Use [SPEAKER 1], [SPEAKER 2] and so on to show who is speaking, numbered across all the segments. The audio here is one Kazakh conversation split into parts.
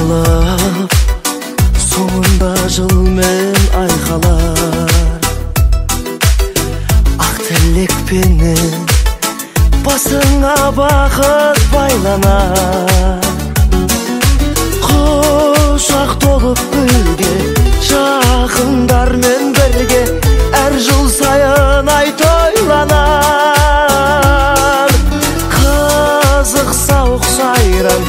[SPEAKER 1] қалып, соңында жыл мен айқалар. Ақ тілекпенен басыңа бақыт байланар. Құшақ толып гүлге, жақындармен бірге, әр жыл сайын ай тойланар. Қызық сауық сайран,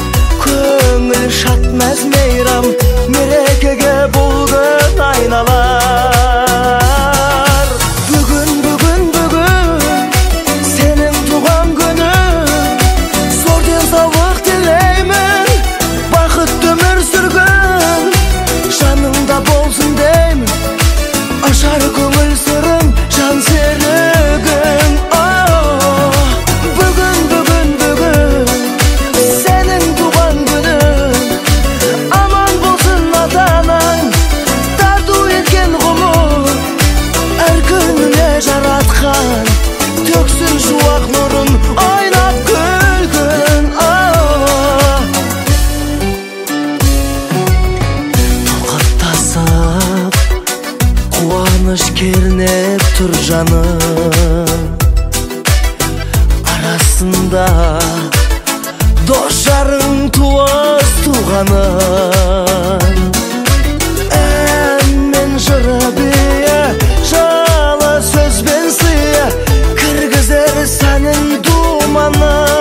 [SPEAKER 1] көңіл шат мәз мейрам, мерекеге бұл күн айналар. Бүгін, бүгін, бүгін сенің туған күнің, зор денсаулық тілеймін, бақытты өмір сүргін, жаныңда болсын деймін, ашар көңіл сырым, жан серігің. Бүгін, бүгін, бүгін сенің туған күнің, аман болсын ата-анаң, тарту еткен ғұмыр, әр күніне жаратқан төксін шуақ нұрын, ойнап күлгін. Тоқаттасып қуаныш кернеп тұр жаным, арасында дос жарың, туыс туғаның. Ән мен жыры бие, жылы сөз бен сыя, кіргізер сәнін думанын.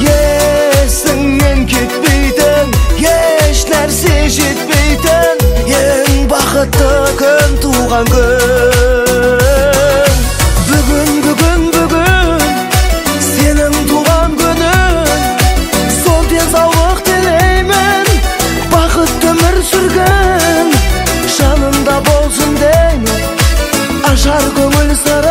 [SPEAKER 1] Есіңнен кетпейтін, еш нәрсе жетпейтін, ең бақытты күн туған күн. Бүгін, бүгін, бүгін сенің туған күнің, сол денсаулық тілеймін, бақытты өмір сүргін, жанында болсын деймін, ашар көңіл сыры,